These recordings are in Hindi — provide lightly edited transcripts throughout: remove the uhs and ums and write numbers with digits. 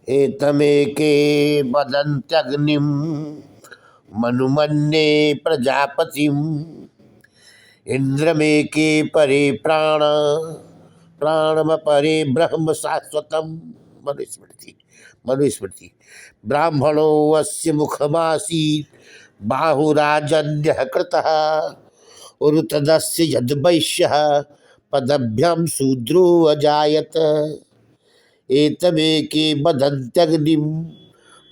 एतमेके वदन्त्यग्निं मनुमन्ये प्रजापतिम् इंद्रमेके परे प्राणमपरे ब्रह्म शाश्वतम्। मनुस्मृति। मनुस्मृति। ब्राह्मणो अस्य मुखमासीत् बाहुराजन्यः कृतः उरुतदस्य यद्वैश्यः पदभ्यां शूद्रो अजायत। एतमेके वदन्त्यग्निं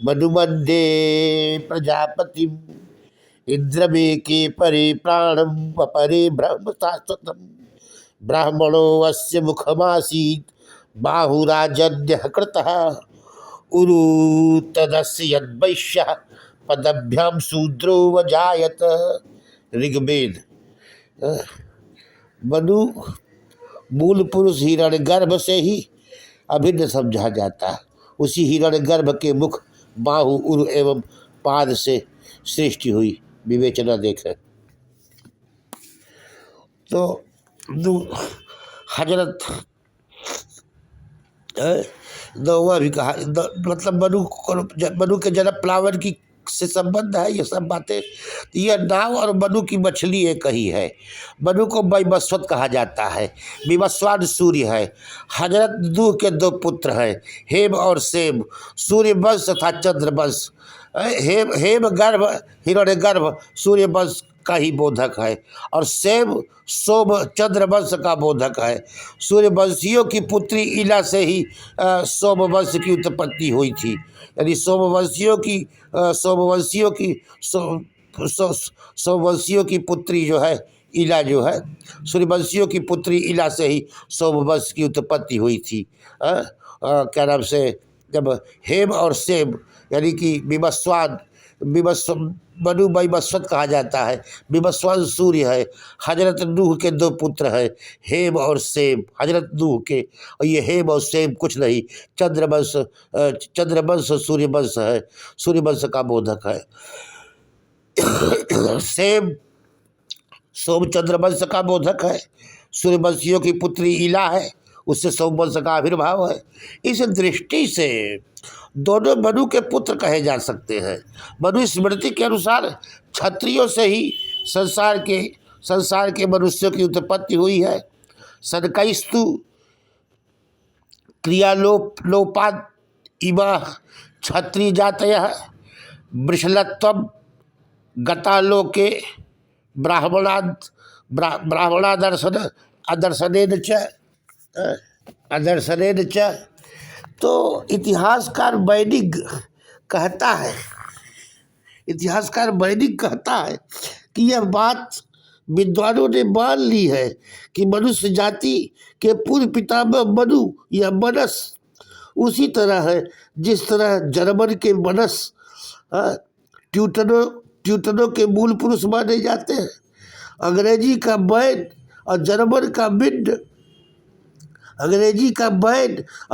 मनुमन्ये प्रजापतिम् इंद्रमेके परे प्राणम अपरे ब्रह्म शाश्वतम्। ब्राह्मणो अस्य मुखमासीत् बाहुराजन्यः कृतः उरु तदस्य यद्वैश्यः पदभ्यां शूद्रो अजायत। ऋग्वेद। मनु मूल पुरुष हिरण्यगर्भ से ही अभिन्न समझा जाता। उसी हिरण्यगर्भ के मुख, बाहु, उरु एवं पाद से सृष्टि हुई। विवेचना देखें तो हजरत नौवा भी कहा, मतलब मनु के जन्म प्लावन की से संबंध है। ये सब बातें, यह नाव और मनु की मछली एक ही है। मनु को वैवस्वत कहा जाता है। विवस्वान सूर्य है। हजरत नूह के दो पुत्र हैं, हेम और सेम। सूर्य वंश तथा चंद्र वंश। हेम गर्भ हिरण्य गर्भ सूर्य वंश का ही बोधक है और सेम सोम चंद्र वंश का बोधक है। सूर्यवंशियों की पुत्री इला से ही सोमवंश की उत्पत्ति हुई थी। यानी सोमवंशियों की पुत्री जो है इला, जो है सूर्यवंशियों की पुत्री इला से ही सोमवंश की उत्पत्ति हुई थी। क्या नाम से, जब हेम और सेम यानी कि मनु वैवस्वत कहा जाता है। विवस्वान सूर्य है। हजरत नूह के दो पुत्र हैं, हेम और सेम। हजरत नूह के, और ये हेम और सेम कुछ नहीं, चंद्रवंश सूर्यवंश है। सूर्यवंश का बोधक है। सेम सोम चंद्रवंश का बोधक है। सूर्यवंशियों की पुत्री इला है, उससे सोमवंश का आविर्भाव है। इस दृष्टि से दोनों मनु के पुत्र कहे जा सकते हैं। मनु स्मृति के अनुसार क्षत्रियों से ही संसार के मनुष्यों की उत्पत्ति हुई है। सनकैस्तु क्रियालोपाद इमा क्षत्रिय जातयः वृषलत्वम गतालोके ब्राह्मणादर्शनेन च। तो इतिहासकार वैदिक कहता है कि यह बात विद्वानों ने मान ली है कि मनुष्य जाति के पूर्व पितामह मनु या मनस उसी तरह है जिस तरह जर्मन के मनस ट्यूटनों के मूल पुरुष माने जाते हैं। अंग्रेजी का बैन और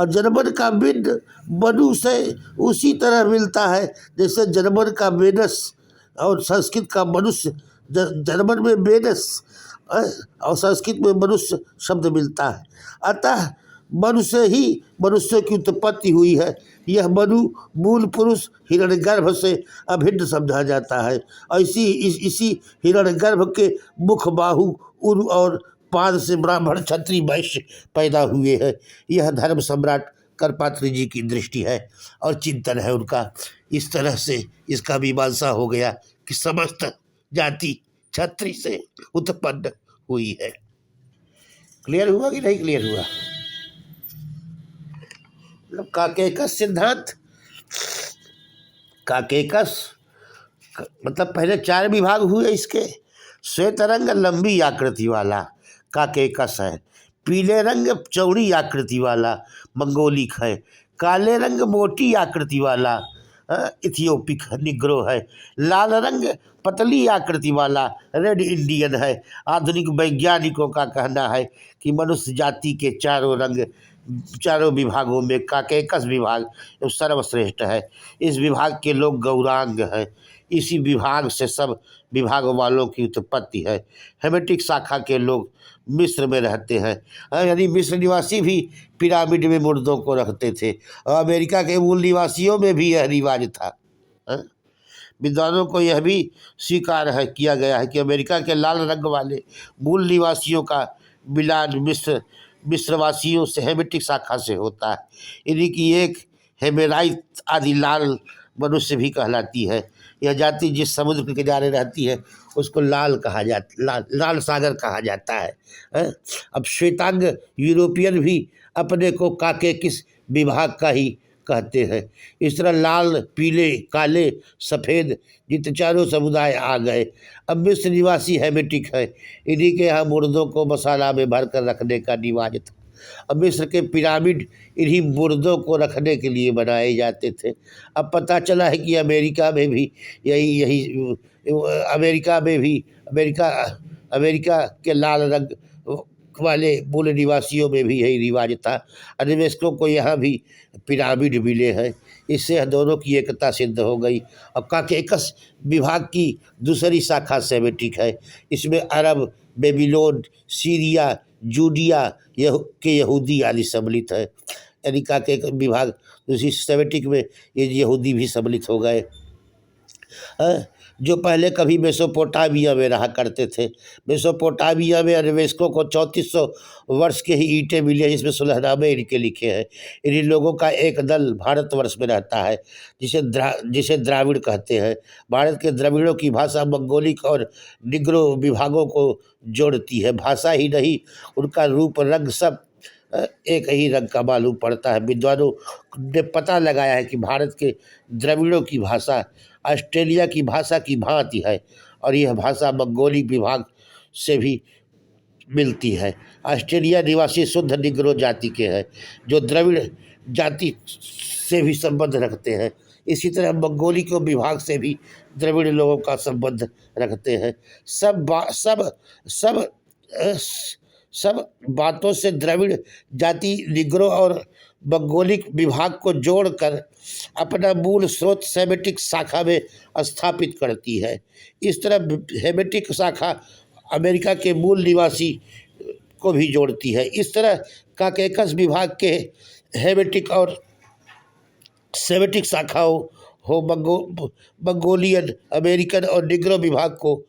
जर्मन का बिंड मनु से उसी तरह मिलता है जैसे जर्मन का वेनस और संस्कृत का मनुष्य। जर्मन में वेनस और संस्कृत में मनुष्य शब्द मिलता है। अतः मनु से ही मनुष्य की उत्पत्ति हुई है। यह मनु मूल पुरुष हिरण्यगर्भ से अभिन्न समझा जाता है। इसी हिरण्यगर्भ के मुख, बाहु, उरु और पाद से ब्राह्मण क्षत्रिय वैश्य पैदा हुए हैं। यह धर्म सम्राट करपात्री जी की दृष्टि है और चिंतन है उनका। इस तरह से इसका मीमांसा हो गया कि समस्त जाति क्षत्रिय से उत्पन्न हुई है। क्लियर हुआ कि नहीं क्लियर हुआ? मतलब काकेकस सिद्धांत। काकेकस मतलब पहले 4 विभाग हुए इसके। श्वेत रंग लंबी आकृति वाला काकेकस है। पीले रंग चौड़ी आकृति वाला मंगोलिक है। काले रंग मोटी आकृति वाला इथियोपिक निग्रो है। लाल रंग पतली आकृति वाला रेड इंडियन है। आधुनिक वैज्ञानिकों का कहना है कि मनुष्य जाति के चारों विभागों में काकेकस विभाग सर्वश्रेष्ठ है। इस विभाग के लोग गौरांग हैं। इसी विभाग से सब विभाग वालों की उत्पत्ति है। हेमेटिक शाखा के लोग मिस्र में रहते हैं, यानी मिस्र निवासी भी पिरामिड में मुर्दों को रखते थे, और अमेरिका के मूल निवासियों में भी यह रिवाज था। विद्वानों को यह भी स्वीकार है किया गया है कि अमेरिका के लाल रंग वाले मूल निवासियों का मिलान मिस्रवासियों से हेमेटिक शाखा से होता है। इन्हीं की एक हेमेराइट आदि लाल मनुष्य भी कहलाती है। यह जाति जिस समुद्र के किनारे रहती है उसको लाल सागर कहा जाता है। अब श्वेतांग यूरोपियन भी अपने को काके किस विभाग का ही कहते हैं। इस तरह लाल, पीले, काले, सफ़ेद जितने चारों समुदाय आ गए। अब मिस्र निवासी हेमेटिक है। इन्हीं के यहाँ मुर्दों को मसाला में भर कर रखने का रिवाज था। अब मिस्र के पिरामिड इन्हीं मुर्दों को रखने के लिए बनाए जाते थे। अब पता चला है कि अमेरिका में भी यही अमेरिका के लाल रंग वाले मूल निवासियों में भी यही रिवाज था। अन्वेषकों को यहाँ भी पिरामिड मिले हैं। इससे दोनों की एकता सिद्ध हो गई। अब काकेकस विभाग की दूसरी शाखा सेमेटिक है। इसमें अरब, बेबीलोन, सीरिया, जूडिया के यहूदी आदि सम्मिलित है। यानी काकेक विभाग दूसरी सेमेटिक में ये यहूदी भी सम्मिलित हो गए, जो पहले कभी मेसोपोटामिया में रहा करते थे। मेसोपोटामिया में अन्वेषकों को 3400 वर्ष के ही ईंटें मिली हैं, जिसमें सुलहनामे इनके लिखे हैं। इन्हीं लोगों का एक दल भारतवर्ष में रहता है, जिसे द्राविड़ कहते हैं। भारत के द्रविड़ों की भाषा मंगोलिक और निग्रो विभागों को जोड़ती है। भाषा ही नहीं, उनका रूप रंग सब एक ही रंग का मालूम पड़ता है। विद्वानों ने पता लगाया है कि भारत के द्रविड़ों की भाषा ऑस्ट्रेलिया की भाषा की भांति है, और यह भाषा मंगोलिक विभाग से भी मिलती है। ऑस्ट्रेलिया निवासी शुद्ध निग्रो जाति के हैं, जो द्रविड़ जाति से भी संबंध रखते हैं। इसी तरह मंगोलिक विभाग से भी द्रविड़ लोगों का संबंध रखते हैं। सब बातों से द्रविड़ जाति निग्रो और मंगोलिक विभाग को जोड़कर अपना मूल स्रोत सेमेटिक शाखा में स्थापित करती है। इस तरह हेमेटिक शाखा अमेरिका के मूल निवासी को भी जोड़ती है। इस तरह काकेकस विभाग के हेमेटिक और सेमेटिक शाखाओं हो मंगोलियन, अमेरिकन और निग्रो विभाग को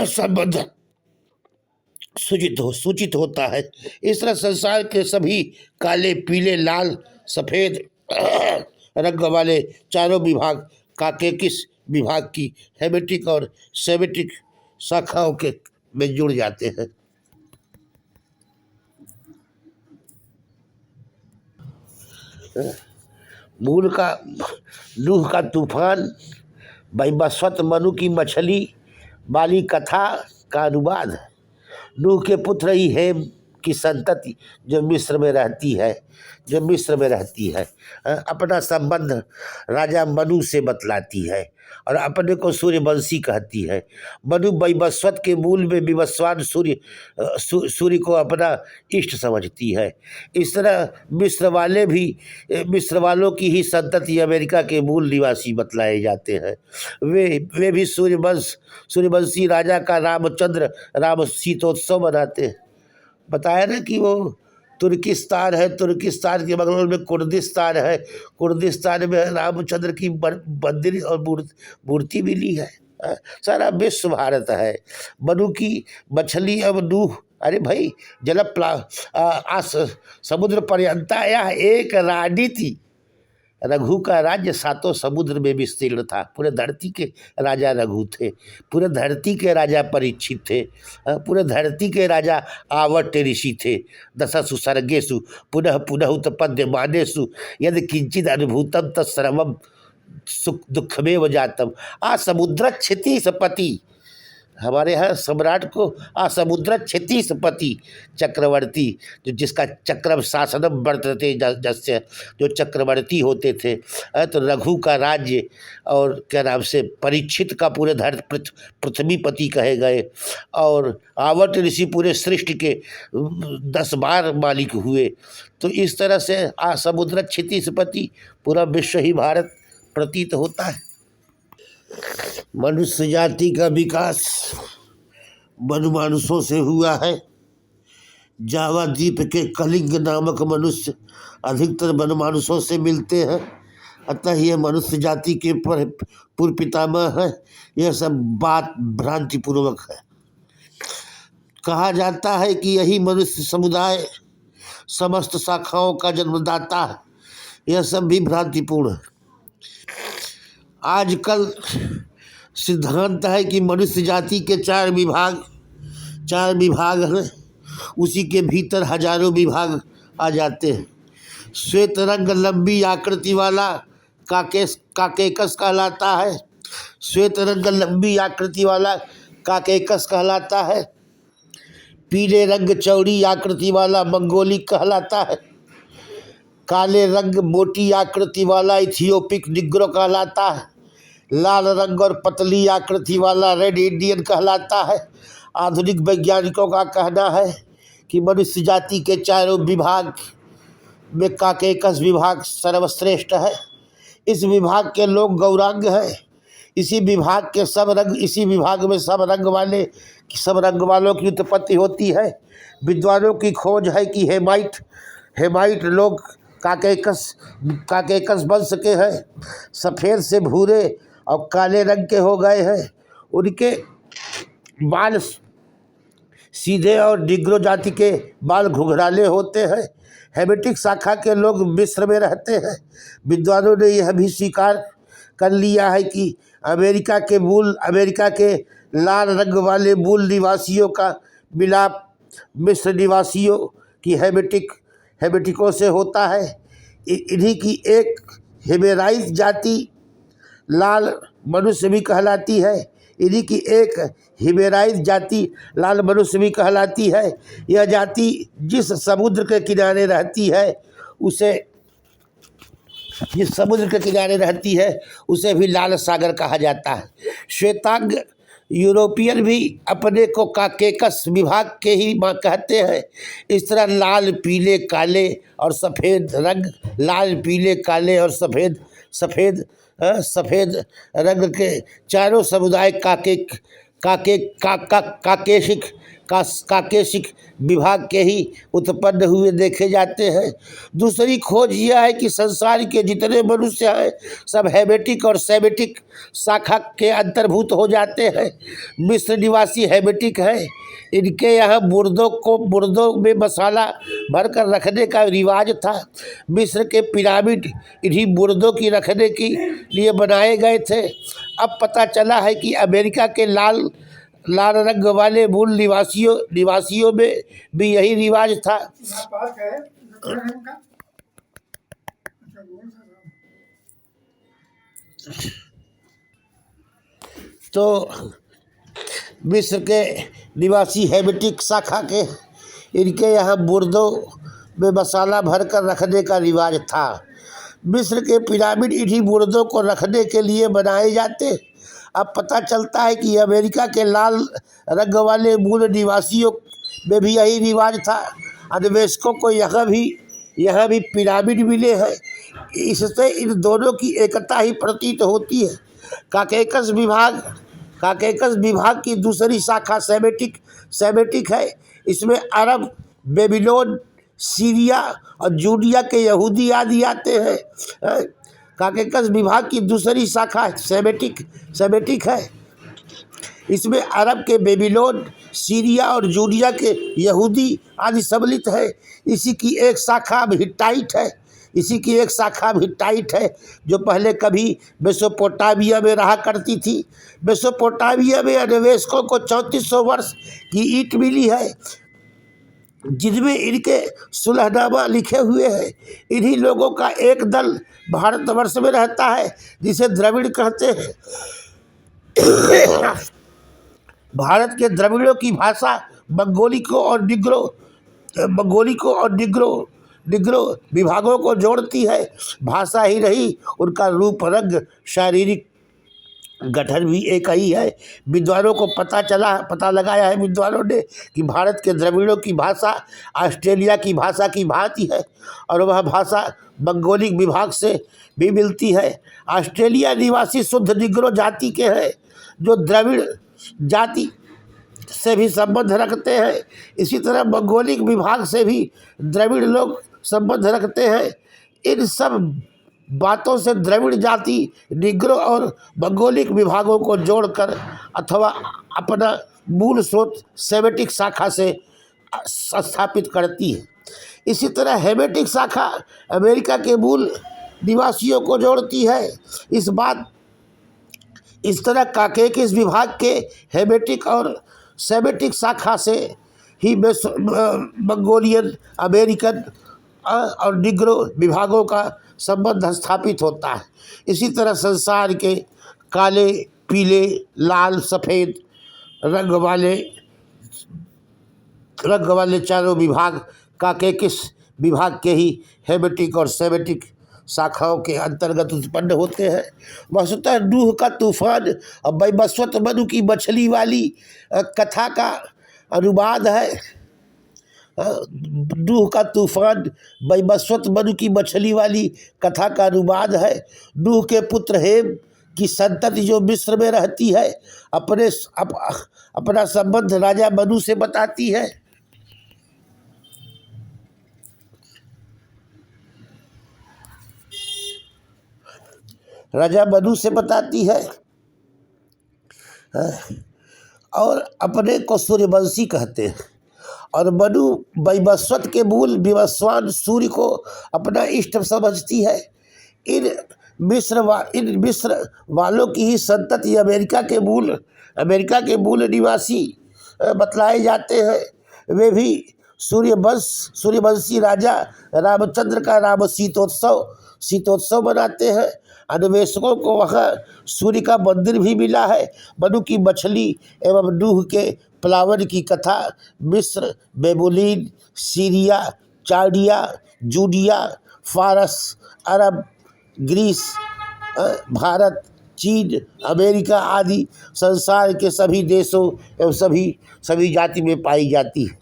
संबंध सूचित होता है। इस तरह संसार के सभी काले, पीले, लाल, सफ़ेद रंग वाले चारों विभाग काकेकिस विभाग की हेमेटिक और सेमेटिक शाखाओं के में जुड़ जाते हैं। नूह का तूफान, वैवस्वत मनु की मछली वाली कथा का अनुवाद है। नूह के पुत्र ही हेम की संतति जो मिस्र में रहती है अपना संबंध राजा मनु से बतलाती है और अपने को सूर्यवंशी कहती है। मनु वैवस्वत के मूल में विवस्वान सूर्य को अपना इष्ट समझती है। इस तरह मिस्र वालों की ही संतति अमेरिका के मूल निवासी बतलाए जाते हैं। वे भी सूर्यवंशी राजा का राम सीतोत्सव मनाते हैं। बताया ना कि वो तुर्किस्तान है, तुर्किस्तान के बगल में कुर्दिस्तान है, कुर्दिस्तान में रामचंद्र की मंदिर और मूर्ति मिली है। सारा विश्व भारत है। मनु की मछली अब नूह, अरे भाई समुद्र पर्यंता यह एक रानी थी। रघु का राज्य सातों समुद्र में विस्तीर्ण था। पूरे धरती के राजा रघु थे, पूरे धरती के राजा परीक्षित थे, पूरे धरती के राजा आवट ऋषि थे। दशसु सर्गेषु पुनः पुनः उत्पद्यमानेषु यदि किंचित अनुभूतम तत्सर्वं सुख दुःखमेव जातम। समुद्र क्षितिपति, हमारे यहाँ सम्राट को समुद्र क्षितिपति चक्रवर्ती, जिसका चक्रम शासनम वर्तते, जैसे जो चक्रवर्ती होते थे। तो रघु का राज्य और क्या नाम से परीक्षित का पूरे पृथ्वीपति कहे गए, और आवट ऋषि पूरे सृष्टि के 10 बार मालिक हुए। तो इस तरह से समुद्र क्षितिपति पूरा विश्व ही भारत प्रतीत होता है। मनुष्य जाति का विकास वनमानुषों से हुआ है। जावा द्वीप के कलिंग नामक मनुष्य अधिकतर वनमानुषों से मिलते हैं, अतः यह मनुष्य जाति के पूर्व पितामह है। यह सब बात भ्रांतिपूर्वक है। कहा जाता है कि यही मनुष्य समुदाय समस्त शाखाओं का जन्मदाता है। यह सब भी भ्रांतिपूर्ण है। आजकल सिद्धांत है कि मनुष्य जाति के चार विभाग हैं, उसी के भीतर हजारों विभाग आ जाते हैं। श्वेत रंग लंबी आकृति वाला काकेकस कहलाता है। श्वेत रंग लंबी आकृति वाला काकेकस कहलाता है। पीले रंग चौड़ी आकृति वाला मंगोलिक कहलाता है। काले रंग मोटी आकृति वाला इथियोपिक निग्रो कहलाता है। लाल रंग और पतली आकृति वाला रेड इंडियन कहलाता है। आधुनिक वैज्ञानिकों का कहना है कि मनुष्य जाति के चारों विभाग में काकेकस विभाग सर्वश्रेष्ठ है। इस विभाग के लोग गौरांग हैं। इसी विभाग में सब रंग वालों की उत्पत्ति होती है। विद्वानों की खोज है कि हेमाइट लोग काकेकस वंश के हैं। सफ़ेद से भूरे और काले रंग के हो गए हैं। उनके बाल सीधे और निग्रो जाति के बाल घुघराले होते हैं। हेमिटिक शाखा के लोग मिस्र में रहते हैं। विद्वानों ने यह भी स्वीकार कर लिया है कि अमेरिका के लाल रंग वाले मूल निवासियों का मिलाप मिस्र निवासियों की हेमिटिकों से होता है। इन्हीं की एक हेमेराइज जाति लाल मनुष्य भी कहलाती है। यह जाति जिस समुद्र के किनारे रहती है उसे भी लाल सागर कहा जाता है। श्वेतांग यूरोपियन भी अपने को काकेकस विभाग के ही कहते हैं। इस तरह लाल पीले काले और सफ़ेद रंग के चारों समुदाय काकेशिक विभाग के ही उत्पन्न हुए देखे जाते हैं। दूसरी खोज यह है कि संसार के जितने मनुष्य हैं सब हेमिटिक और सेमिटिक शाखा के अंतर्भूत हो जाते हैं। मिस्र निवासी हेमिटिक हैं। इनके यहाँ मुर्दों में मसाला भरकर रखने का रिवाज था। मिस्र के पिरामिड इन्हीं मुर्दों की रखने के लिए बनाए गए थे। अब पता चला है कि अमेरिका के लाल रंग वाले मूल निवासियों में भी यही रिवाज था। तो मिस्र के निवासी हेमिटिक शाखा के इनके यहाँ मुर्दों में मसाला भरकर रखने का रिवाज था। मिस्र के पिरामिड इन्हीं मुर्दों को रखने के लिए बनाए जाते। अब पता चलता है कि अमेरिका के लाल रंग वाले मूल निवासियों में भी यही रिवाज था। अन्वेषकों को यहाँ भी पिरामिड मिले हैं। इससे इन दोनों की एकता ही प्रतीत होती है। काकेकस विभाग की दूसरी शाखा सेमेटिक है। इसमें अरब, बेबीलोन, सीरिया और जूडिया के यहूदी आदि आते हैं। काकेकस विभाग की दूसरी शाखा सेमेटिक है। इसमें अरब के बेबीलोन, सीरिया और जूडिया के यहूदी आदि सम्मिलित है। इसी की एक शाखा हिट्टाइट है जो पहले कभी मेसोपोटामिया में रहा करती थी। मेसोपोटामिया में अन्वेषकों को 3400 वर्ष की ईंट मिली है जिनमें इनके सुलहनामा लिखे हुए हैं। इन्हीं लोगों का एक दल भारतवर्ष में रहता है जिसे द्रविड़ कहते हैं। भारत के द्रविड़ों की भाषा मंगोलिको और निग्रो विभागों को जोड़ती है। भाषा ही नहीं, उनका रूप, रंग, शारीरिक गठन भी एक ही है। विद्वानों को पता लगाया है विद्वानों ने कि भारत के द्रविड़ों की भाषा ऑस्ट्रेलिया की भाषा की भांति है और वह भाषा भौगोलिक विभाग से भी मिलती है। ऑस्ट्रेलिया निवासी शुद्ध निग्रो जाति के हैं जो द्रविड़ जाति से भी संबंध रखते हैं। इसी तरह भौगोलिक विभाग से भी द्रविड़ लोग संबंध रखते हैं। इन सब बातों से द्रविड़ जाति निग्रो और भौगोलिक विभागों को जोड़कर अथवा अपना मूल स्रोत सेमेटिक शाखा से स्थापित करती है। इसी तरह हेमेटिक शाखा अमेरिका के मूल निवासियों को जोड़ती है। इस तरह काकेकिस विभाग के हेमेटिक और सेमेटिक शाखा से ही मंगोलियन, अमेरिकन और निग्रो विभागों का संबंध स्थापित होता है। इसी तरह संसार के काले, पीले, लाल, सफ़ेद रंग वाले चारों विभाग काकेकिस विभाग के ही हेमेटिक और सेमेटिक शाखाओं के अंतर्गत उत्पन्न होते हैं। वस्तुतः नूह का तूफान और वैवस्वत मनु की मछली वाली कथा का अनुवाद है। नूह का तूफान वैवस्वत मनु की मछली वाली कथा का अनुवाद है। नूह के पुत्र हेम की संतति जो मिस्र में रहती है अपना संबंध राजा मनु से बताती है। राजा मनु से बताती है और अपने को सूर्यवंशी कहते हैं। और मनु वैवस्वत के मूल विवस्वान सूर्य को अपना इष्ट समझती है। इन मिस्र वालों की ही संतति अमेरिका के मूल निवासी बतलाए जाते हैं। वे भी सूर्यवंशी राजा रामचंद्र का राम सीतोत्सव मनाते हैं। अन्वेषकों को वहाँ सूर्य का मंदिर भी मिला है। मनु की मछली एवं नूह के प्लावन की कथा मिस्र, बेबुलीन, सीरिया, चार्डिया, जूडिया, फारस, अरब, ग्रीस, भारत, चीन, अमेरिका आदि संसार के सभी देशों एवं सभी जाति में पाई जाती है।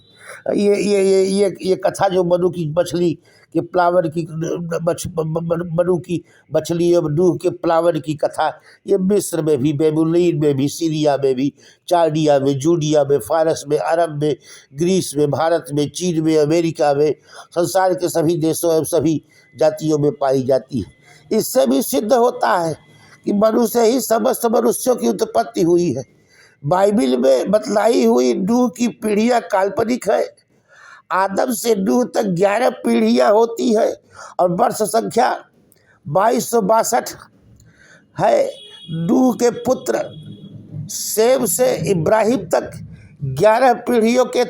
ये कथा जो मनु की मछली के प्लावन की मनु की मछली एवं नूह के प्लावन की कथा ये मिस्र में भी, बेबुलीन में भी, सीरिया में भी, चार्डिया में, जूडिया में, फारस में, अरब में, ग्रीस में, भारत में, चीन में, अमेरिका में, संसार के सभी देशों एवं सभी जातियों में पाई जाती है। इससे भी सिद्ध होता है कि मनु से ही समस्त मनुष्यों की उत्पत्ति हुई है। बाइबिल में बतलाई हुई नूह की पीढ़ियाँ काल्पनिक है। आदम से नूह तक 11 पीढ़ियाँ होती है और वर्ष संख्या 2262 है। नूह के पुत्र सेम से इब्राहिम तक 11 पीढ़ियों के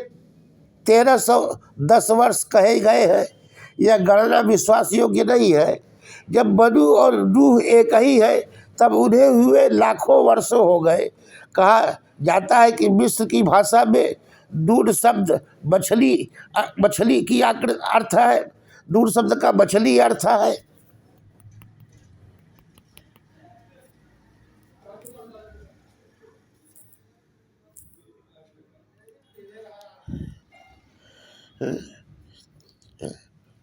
1310 वर्ष कहे गए हैं। यह गणना विश्वास योग्य नहीं है। जब मनु और नूह एक ही है तब उन्हें हुए लाखों वर्षों हो गए। कहा जाता है कि मिस्र की भाषा में नून शब्द मछली की अर्थ है। नून शब्द का मछली अर्थ है।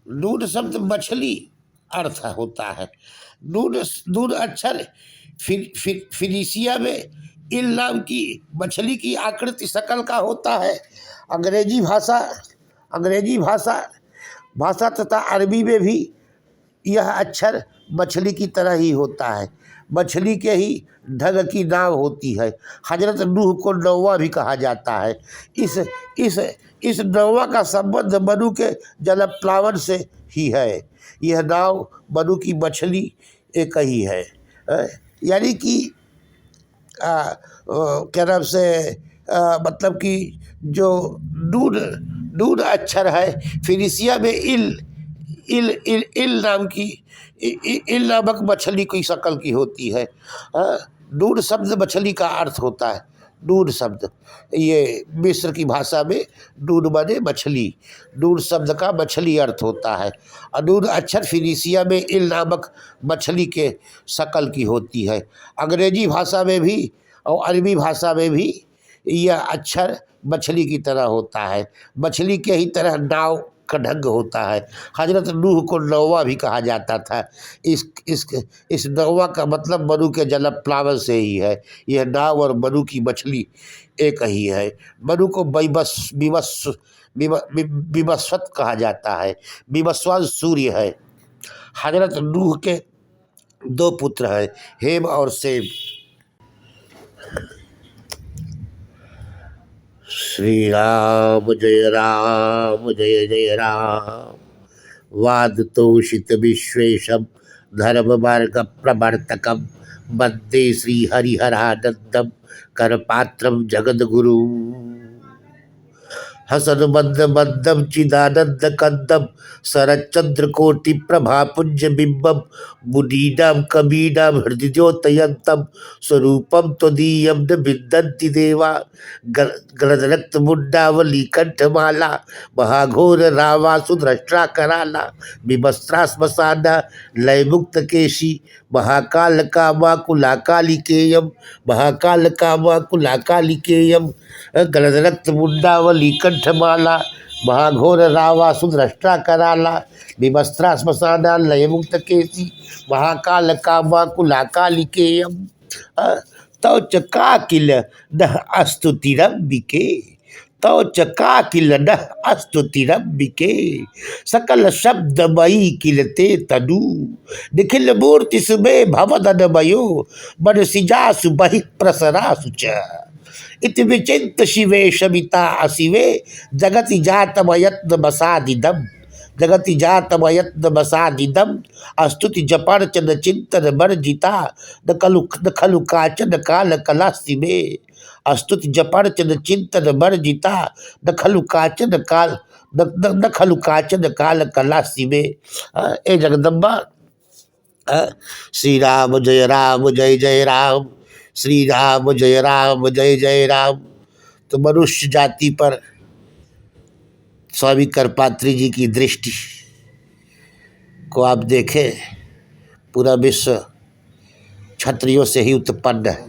नून शब्द मछली अर्थ होता है। नून अक्षर फिनिशिया में इल नाम की मछली की आकृति शकल का होता है। अंग्रेजी भाषा तथा अरबी में भी यह अक्षर मछली की तरह ही होता है। मछली के ही ढंग की नाव होती है। हजरत नूह को नौवा भी कहा जाता है। इस नौवा का संबंध मनु के जलप्लावन से ही है। यह नाव मनु की मछली एक ही है। यानी कि क्या नाम से मतलब कि जो नून अक्षर है फिनिशिया में इल नामक मछली की शक्ल की होती है। नून शब्द मछली का अर्थ होता है। नून शब्द, ये मिस्र की भाषा में नून माने मछली, नून शब्द का मछली अर्थ होता है। और नून अक्षर फिनिशिया में इल नामक मछली के शकल की होती है। अंग्रेजी भाषा में भी और अरबी भाषा में भी यह अक्षर मछली की तरह होता है। मछली के ही तरह नाव का ढंग होता है। हजरत नूह को नौवा भी कहा जाता था। इस नौवा का मतलब मनु के जल प्लावन से ही है। यह नाव और मनु की मछली एक ही है। मनु को विवस्वत कहा जाता है। विवस्वान सूर्य है। हजरत नूह के दो पुत्र हैं, हेम और सेम। श्री राम जय राम जय जय राम। वाद तोषित विश्वेशम धर्म मार्ग प्रवर्तकम वंदे श्री हरिहरानंदम करपात्रम जगद्गुरु। हसन मंद मंदम चिदानंद कंदम शरच्चंद्र कोटि प्रभा पुंज बिंबम मुनीनाम कबीनाम हृदयोतयंतम स्वरूपम त्वदीयम न विदन्ति देवा। गलदरक्त मुंडावली कंठमाला महाघोर रावासु द्रष्टा कराला विवस्त्रा श्मशाना लय मुक्त केशी महाकाल कामा कुलाकालिकेयम महाकाल कामा कुलाकालिकेयम। गलदरक्त मुंडावली कंठमाला महाघोर रावासु द्रष्टा कराला विवस्त्रा श्मशाना लय मुक्त केसी महाकाल कामा कुलाकालिकेयम। तौ च काकिल नः स्तुतिरम्बिके तौ च काकिल नः स्तुतिरम्बिके सकल शब्दमयी किल ते तनु निखिल मूर्ति सुमे भवदनमयो मनसिजासु बहि प्रसरासु च। इति विचिन्त शिवे शमिता अशिवे जगति जातमयत्न बसादिदम जगति जातमयत्न बसादिदम स्तुति जपर्चन चिंतन वर्जिता न खलु काचन काल कलास्ति में स्तुति जपर्चन चिंतन वर्जिता न खलु काचन काल न खलु काचन काल कलास्ति में। ए जगदम्बा, श्री राम जय जय राम, श्री राम जय जय राम। तो मनुष्य जाति पर स्वामी करपात्री जी की दृष्टि को आप देखें, पूरा विश्व क्षत्रियों से ही उत्पन्न है।